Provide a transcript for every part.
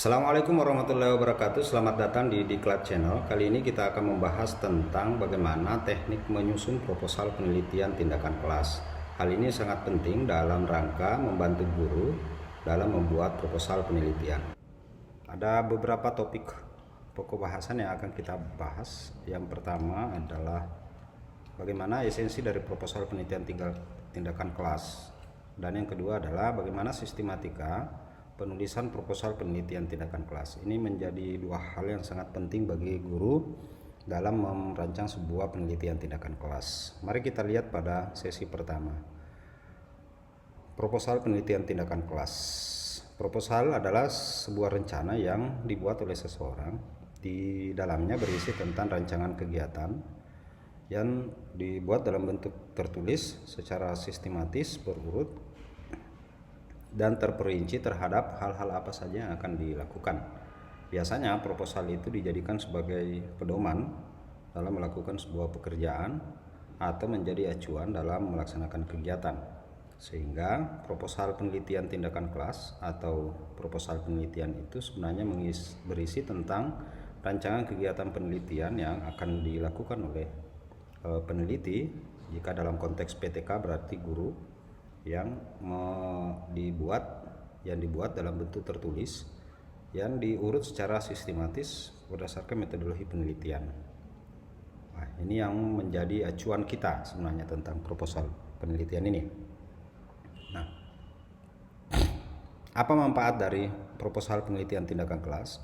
Assalamualaikum warahmatullahi wabarakatuh. Selamat datang di Diklat Channel. Kali ini kita akan membahas tentang bagaimana teknik menyusun proposal penelitian tindakan kelas. Hal ini sangat penting dalam rangka membantu guru dalam membuat proposal penelitian. Ada beberapa topik pokok bahasan yang akan kita bahas. Yang pertama adalah bagaimana esensi dari proposal penelitian tindakan kelas. Dan yang kedua adalah bagaimana sistematika penulisan proposal penelitian tindakan kelas. Ini menjadi dua hal yang sangat penting bagi guru dalam merancang sebuah penelitian tindakan kelas. Mari kita lihat pada sesi pertama. Proposal penelitian tindakan kelas. Proposal adalah sebuah rencana yang dibuat oleh seseorang. Di dalamnya berisi tentang rancangan kegiatan yang dibuat dalam bentuk tertulis secara sistematis, berurut, dan terperinci terhadap hal-hal apa saja yang akan dilakukan. Biasanya proposal itu dijadikan sebagai pedoman dalam melakukan sebuah pekerjaan atau menjadi acuan dalam melaksanakan kegiatan. Sehingga proposal penelitian tindakan kelas atau proposal penelitian itu sebenarnya berisi tentang rancangan kegiatan penelitian yang akan dilakukan oleh peneliti. Jika dalam konteks PTK berarti guru, yang dibuat dalam bentuk tertulis yang diurut secara sistematis berdasarkan metodologi penelitian. Nah, ini yang menjadi acuan kita sebenarnya tentang proposal penelitian ini. Nah, apa manfaat dari proposal penelitian tindakan kelas?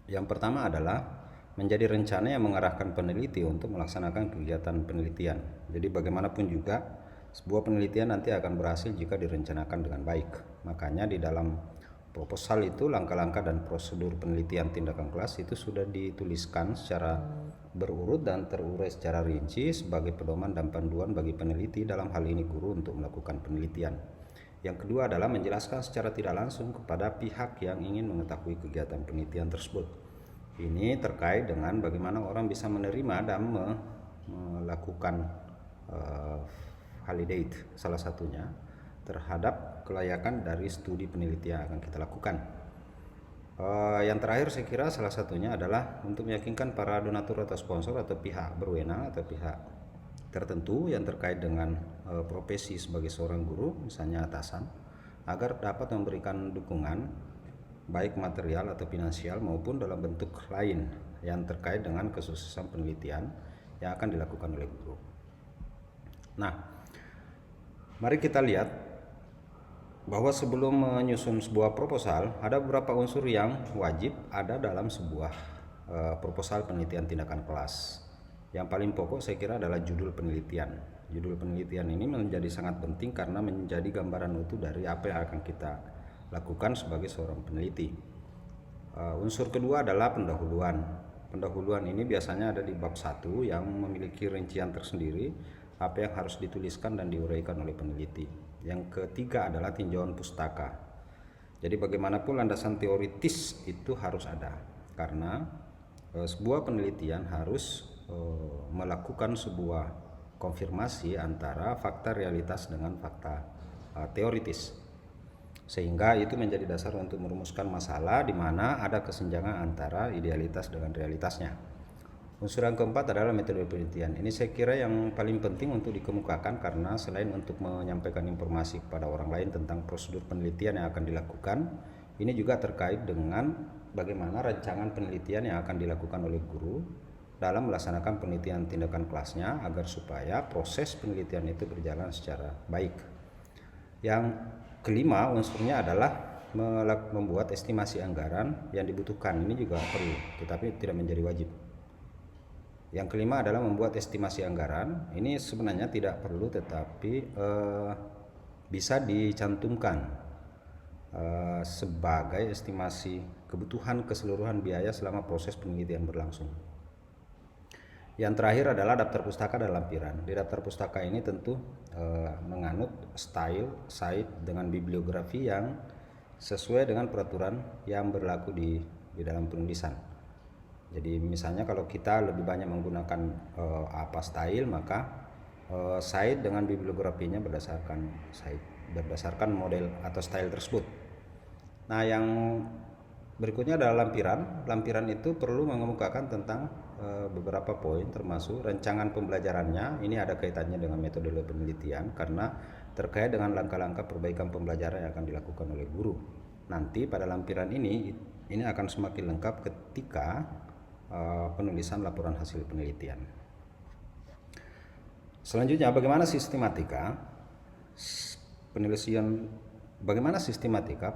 Yang pertama adalah menjadi rencana yang mengarahkan peneliti untuk melaksanakan kegiatan penelitian. Jadi bagaimanapun juga sebuah penelitian nanti akan berhasil jika direncanakan dengan baik. Makanya di dalam proposal itu langkah-langkah dan prosedur penelitian tindakan kelas itu sudah dituliskan secara berurut dan terurai secara rinci sebagai pedoman dan panduan bagi peneliti, dalam hal ini guru, untuk melakukan penelitian. Yang kedua adalah menjelaskan secara tidak langsung kepada pihak yang ingin mengetahui kegiatan penelitian tersebut. Ini terkait dengan bagaimana orang bisa menerima dan melakukan validate salah satunya terhadap kelayakan dari studi penelitian yang akan kita lakukan. Yang terakhir saya kira salah satunya adalah untuk meyakinkan para donatur atau sponsor atau pihak berwenang atau pihak tertentu yang terkait dengan profesi sebagai seorang guru, misalnya atasan, agar dapat memberikan dukungan baik material atau finansial maupun dalam bentuk lain yang terkait dengan kesuksesan penelitian yang akan dilakukan oleh guru. Nah, mari kita lihat bahwa sebelum menyusun sebuah proposal ada beberapa unsur yang wajib ada dalam sebuah proposal penelitian tindakan kelas. Yang paling pokok saya kira adalah judul penelitian. Judul penelitian ini menjadi sangat penting karena menjadi gambaran utuh dari apa yang akan kita lakukan sebagai seorang peneliti. Unsur kedua adalah pendahuluan. Pendahuluan ini biasanya ada di bab 1 yang memiliki rincian tersendiri apa yang harus dituliskan dan diuraikan oleh peneliti. Yang ketiga adalah tinjauan pustaka. Jadi bagaimanapun landasan teoritis itu harus ada, karena sebuah penelitian harus melakukan sebuah konfirmasi antara fakta realitas dengan fakta teoritis, sehingga itu menjadi dasar untuk merumuskan masalah di mana ada kesenjangan antara idealitas dengan realitasnya. Unsur yang keempat adalah metode penelitian. Ini saya kira yang paling penting untuk dikemukakan, karena selain untuk menyampaikan informasi kepada orang lain tentang prosedur penelitian yang akan dilakukan, ini juga terkait dengan bagaimana rancangan penelitian yang akan dilakukan oleh guru dalam melaksanakan penelitian tindakan kelasnya agar supaya proses penelitian itu berjalan secara baik. Yang kelima unsurnya adalah membuat estimasi anggaran yang dibutuhkan. Ini juga perlu, tetapi tidak menjadi wajib. Yang kelima adalah membuat estimasi anggaran. Ini sebenarnya tidak perlu, tetapi bisa dicantumkan sebagai estimasi kebutuhan keseluruhan biaya selama proses penelitian berlangsung. Yang terakhir adalah daftar pustaka dan lampiran. Di daftar pustaka ini tentu menganut style site dengan bibliografi yang sesuai dengan peraturan yang berlaku di dalam penulisan. Jadi misalnya kalau kita lebih banyak menggunakan style, maka site dengan bibliografinya berdasarkan model atau style tersebut. Nah, yang Berikutnya adalah lampiran. Lampiran itu perlu mengemukakan tentang beberapa poin, termasuk rancangan pembelajarannya. Ini ada kaitannya dengan metode penelitian karena terkait dengan langkah-langkah perbaikan pembelajaran yang akan dilakukan oleh guru. Nanti pada lampiran ini akan semakin lengkap ketika penulisan laporan hasil penelitian. Selanjutnya, bagaimana sistematika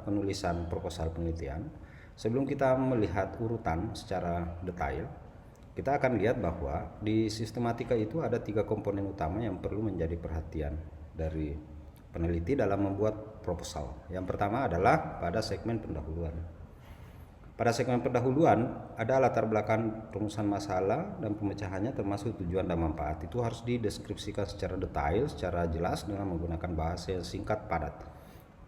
penulisan proposal penelitian? Sebelum kita melihat urutan secara detail, kita akan lihat bahwa di sistematika itu ada 3 komponen utama yang perlu menjadi perhatian dari peneliti dalam membuat proposal. Yang pertama adalah pada segmen pendahuluan. Pada segmen pendahuluan ada latar belakang rumusan masalah dan pemecahannya termasuk tujuan dan manfaat. Itu harus dideskripsikan secara detail, secara jelas dengan menggunakan bahasa yang singkat padat.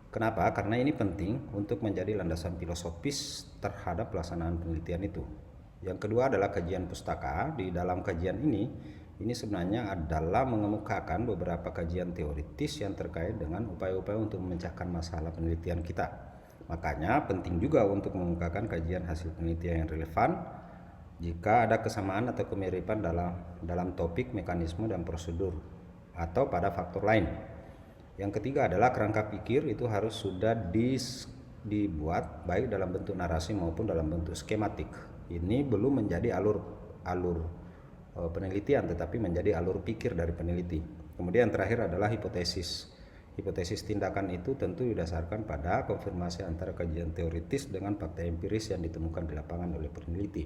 Kenapa? Karena ini penting untuk menjadi landasan filosofis terhadap pelaksanaan penelitian itu. Yang kedua adalah kajian pustaka. Di dalam kajian ini sebenarnya adalah mengemukakan beberapa kajian teoritis yang terkait dengan upaya-upaya untuk memecahkan masalah penelitian kita. Makanya penting juga untuk mengemukakan kajian hasil penelitian yang relevan jika ada kesamaan atau kemiripan dalam topik, mekanisme, dan prosedur atau pada faktor lain. Yang ketiga adalah kerangka pikir, itu harus sudah dibuat baik dalam bentuk narasi maupun dalam bentuk skematik. Ini belum menjadi alur penelitian, tetapi menjadi alur pikir dari peneliti. Kemudian yang terakhir adalah hipotesis. Hipotesis tindakan itu tentu didasarkan pada konfirmasi antara kajian teoritis dengan fakta empiris yang ditemukan di lapangan oleh peneliti.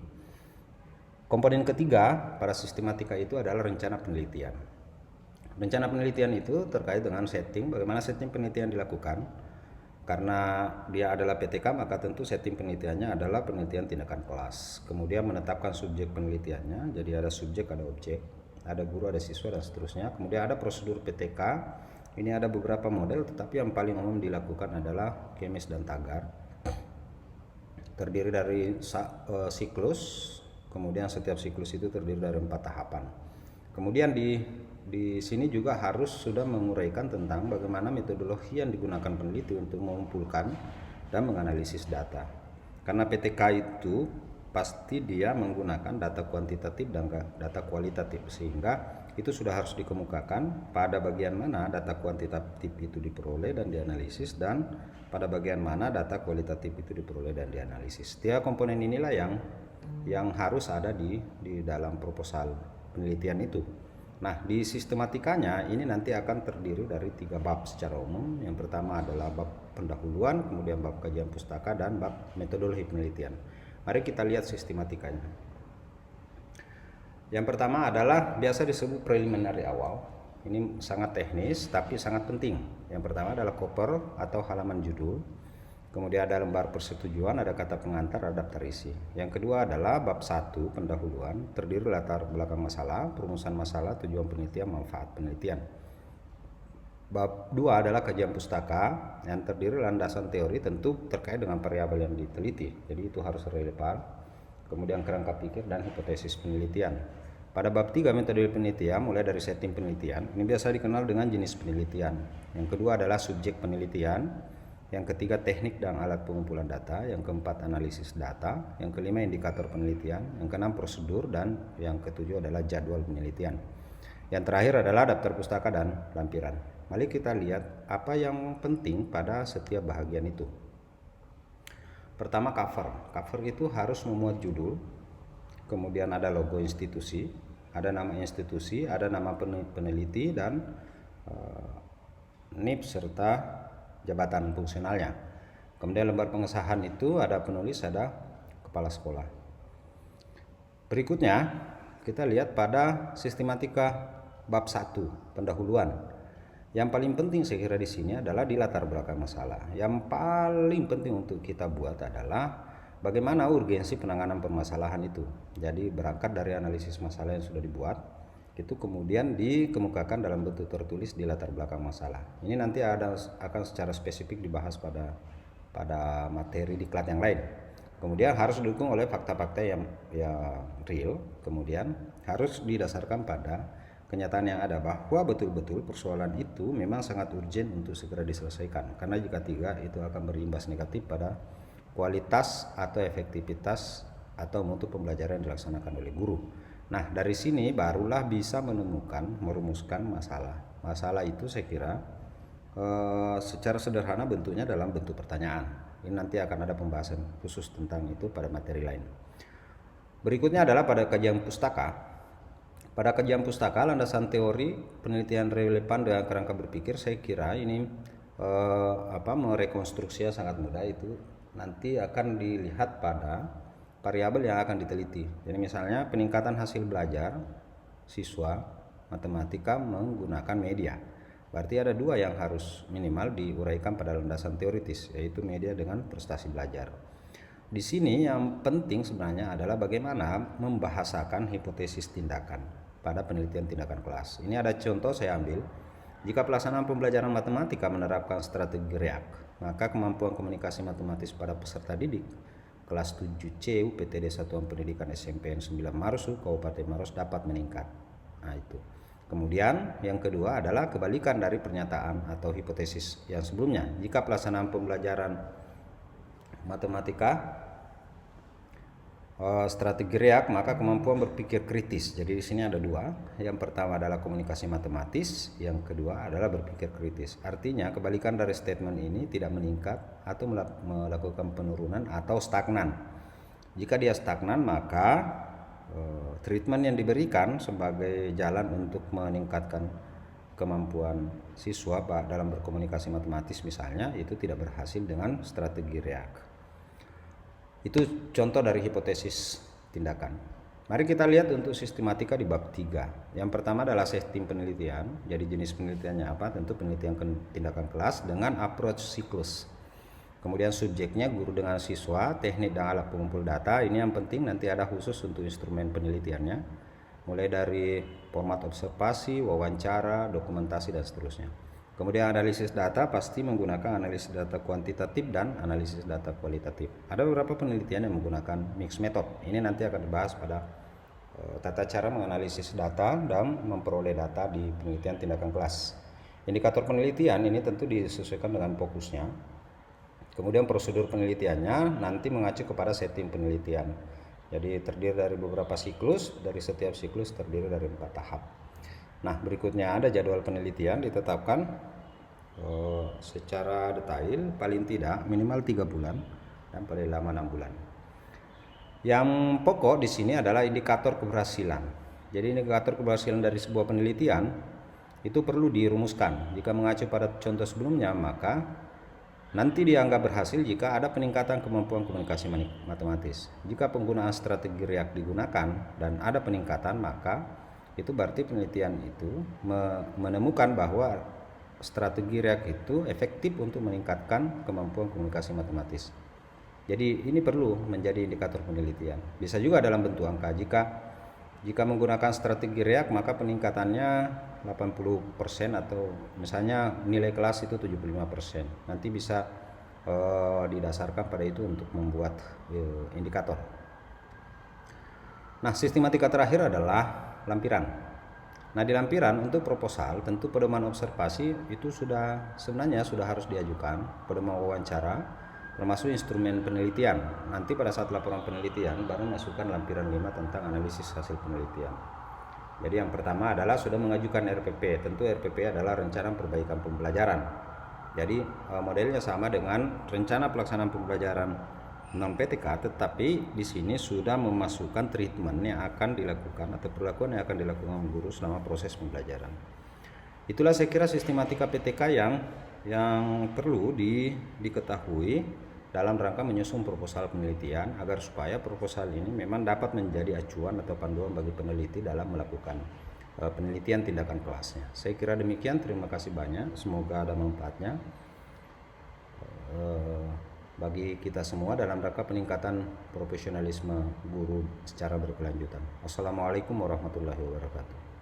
Komponen ketiga pada sistematika itu adalah rencana penelitian. Rencana penelitian itu terkait dengan setting, bagaimana setting penelitian dilakukan. Karena dia adalah PTK, maka tentu setting penelitiannya adalah penelitian tindakan kelas. Kemudian menetapkan subjek penelitiannya, jadi ada subjek, ada objek, ada guru, ada siswa, dan seterusnya. Kemudian ada prosedur PTK, ini ada beberapa model, tetapi yang paling umum dilakukan adalah Kemis dan Tagar. Terdiri dari siklus, kemudian setiap siklus itu terdiri dari 4 tahapan. Kemudian di sini juga harus sudah menguraikan tentang bagaimana metodologi yang digunakan peneliti untuk mengumpulkan dan menganalisis data. Karena PTK itu pasti dia menggunakan data kuantitatif dan data kualitatif, sehingga itu sudah harus dikemukakan pada bagian mana data kuantitatif itu diperoleh dan dianalisis, dan pada bagian mana data kualitatif itu diperoleh dan dianalisis. Tiga komponen inilah yang harus ada di dalam proposal penelitian itu. Nah, di sistematikanya ini nanti akan terdiri dari 3 bab secara umum. Yang pertama adalah bab pendahuluan, kemudian bab kajian pustaka, dan bab metodologi penelitian. Mari kita lihat sistematikanya. Yang pertama adalah biasa disebut preliminary awal. Ini sangat teknis tapi sangat penting. Yang pertama adalah cover atau halaman judul. Kemudian ada lembar persetujuan, ada kata pengantar, ada daftar isi. Yang kedua adalah bab 1 pendahuluan, terdiri latar belakang masalah, perumusan masalah, tujuan penelitian, manfaat penelitian. Bab 2 adalah kajian pustaka yang terdiri landasan teori tentu terkait dengan variabel yang diteliti. Jadi itu harus relevan. Kemudian kerangka pikir dan hipotesis penelitian. Pada bab 3 metode penelitian mulai dari setting penelitian, ini biasa dikenal dengan jenis penelitian. Yang kedua adalah subjek penelitian. Yang ketiga teknik dan alat pengumpulan data, yang keempat analisis data, yang kelima indikator penelitian, yang keenam prosedur, dan yang ketujuh adalah jadwal penelitian. Yang terakhir adalah daftar pustaka dan lampiran. Mari kita lihat apa yang penting pada setiap bahagian itu. Pertama, cover. Cover itu harus memuat judul, kemudian ada logo institusi, ada nama institusi, ada nama peneliti, dan NIP serta jabatan fungsionalnya. Kemudian lembar pengesahan itu ada penulis, ada kepala sekolah. Berikutnya kita lihat pada sistematika bab 1 pendahuluan. Yang paling penting saya kira di sini adalah di latar belakang masalah. Yang paling penting untuk kita buat adalah bagaimana urgensi penanganan permasalahan itu. Jadi berangkat dari analisis masalah yang sudah dibuat, itu kemudian dikemukakan dalam bentuk tertulis di latar belakang masalah. Ini nanti akan secara spesifik dibahas pada materi diklat yang lain. Kemudian harus didukung oleh fakta-fakta yang real. Kemudian harus didasarkan pada kenyataan yang ada bahwa betul-betul persoalan itu memang sangat urgent untuk segera diselesaikan. Karena jika tidak, itu akan berimbas negatif pada kualitas atau efektivitas atau mutu pembelajaran yang dilaksanakan oleh guru. Nah, dari sini barulah bisa merumuskan masalah. Masalah itu saya kira secara sederhana bentuknya dalam bentuk pertanyaan. Ini nanti akan ada pembahasan khusus tentang itu pada materi lain. Berikutnya adalah pada kajian pustaka. Pada kajian pustaka, landasan teori penelitian relevan dengan kerangka berpikir, saya kira ini merekonstruksinya sangat mudah. Itu nanti akan dilihat pada variabel yang akan diteliti. Jadi misalnya peningkatan hasil belajar siswa matematika menggunakan media. Berarti ada dua yang harus minimal diuraikan pada landasan teoritis, yaitu media dengan prestasi belajar. Di sini yang penting sebenarnya adalah bagaimana membahasakan hipotesis tindakan pada penelitian tindakan kelas. Ini ada contoh saya ambil. Jika pelaksanaan pembelajaran matematika menerapkan strategi REAK, maka kemampuan komunikasi matematis pada peserta didik kelas 7C UPTD Satuan Pendidikan SMPN 9 Marusu Kabupaten Maros dapat meningkat. Nah, itu. Kemudian yang kedua adalah kebalikan dari pernyataan atau hipotesis yang sebelumnya. Jika pelaksanaan pembelajaran matematika strategi REAK, maka kemampuan berpikir kritis. Jadi di sini ada dua. Yang pertama adalah komunikasi matematis, yang kedua adalah berpikir kritis. Artinya kebalikan dari statement ini tidak meningkat atau melakukan penurunan atau stagnan. Jika dia stagnan, maka treatment yang diberikan sebagai jalan untuk meningkatkan kemampuan siswa dalam berkomunikasi matematis misalnya itu tidak berhasil dengan strategi REAK. Itu contoh dari hipotesis tindakan. Mari kita lihat untuk sistematika di bab 3. Yang pertama adalah sistem penelitian. Jadi jenis penelitiannya apa? Tentu penelitian tindakan kelas dengan approach siklus. Kemudian subjeknya guru dengan siswa, teknik dan alat pengumpul data. Ini yang penting, nanti ada khusus untuk instrumen penelitiannya. Mulai dari format observasi, wawancara, dokumentasi dan seterusnya. Kemudian analisis data pasti menggunakan analisis data kuantitatif dan analisis data kualitatif. Ada beberapa penelitian yang menggunakan mixed method. Ini nanti akan dibahas pada tata cara menganalisis data dan memperoleh data di penelitian tindakan kelas. Indikator penelitian ini tentu disesuaikan dengan fokusnya. Kemudian prosedur penelitiannya nanti mengacu kepada setting penelitian. Jadi terdiri dari beberapa siklus, dari setiap siklus terdiri dari 4 tahap. Nah, berikutnya ada jadwal penelitian ditetapkan secara detail, paling tidak minimal 3 bulan dan paling lama 6 bulan. Yang pokok di sini adalah indikator keberhasilan. Jadi indikator keberhasilan dari sebuah penelitian itu perlu dirumuskan. Jika mengacu pada contoh sebelumnya, maka nanti dianggap berhasil jika ada peningkatan kemampuan komunikasi matematis. Jika penggunaan strategi REAK digunakan dan ada peningkatan, maka itu berarti penelitian itu menemukan bahwa strategi REAK itu efektif untuk meningkatkan kemampuan komunikasi matematis. Jadi ini perlu menjadi indikator penelitian. Bisa juga dalam bentuk angka. Jika menggunakan strategi REAK, maka peningkatannya 80% atau misalnya nilai kelas itu 75%. Nanti bisa didasarkan pada itu untuk membuat indikator. Nah, sistematika terakhir adalah lampiran. Nah, di lampiran untuk proposal tentu pedoman observasi itu sebenarnya sudah harus diajukan, pedoman wawancara termasuk instrumen penelitian. Nanti pada saat laporan penelitian baru masukkan lampiran 5 tentang analisis hasil penelitian. Jadi yang pertama adalah sudah mengajukan RPP. Tentu RPP adalah rencana perbaikan pembelajaran. Jadi modelnya sama dengan rencana pelaksanaan pembelajaran non PTK, tetapi di sini sudah memasukkan treatment yang akan dilakukan atau perlakuan yang akan dilakukan guru selama proses pembelajaran. Itulah saya kira sistematika PTK yang perlu diketahui dalam rangka menyusun proposal penelitian agar supaya proposal ini memang dapat menjadi acuan atau panduan bagi peneliti dalam melakukan penelitian tindakan kelasnya. Saya kira demikian, terima kasih banyak, semoga ada manfaatnya bagi kita semua dalam rangka peningkatan profesionalisme guru secara berkelanjutan. Wassalamualaikum warahmatullahi wabarakatuh.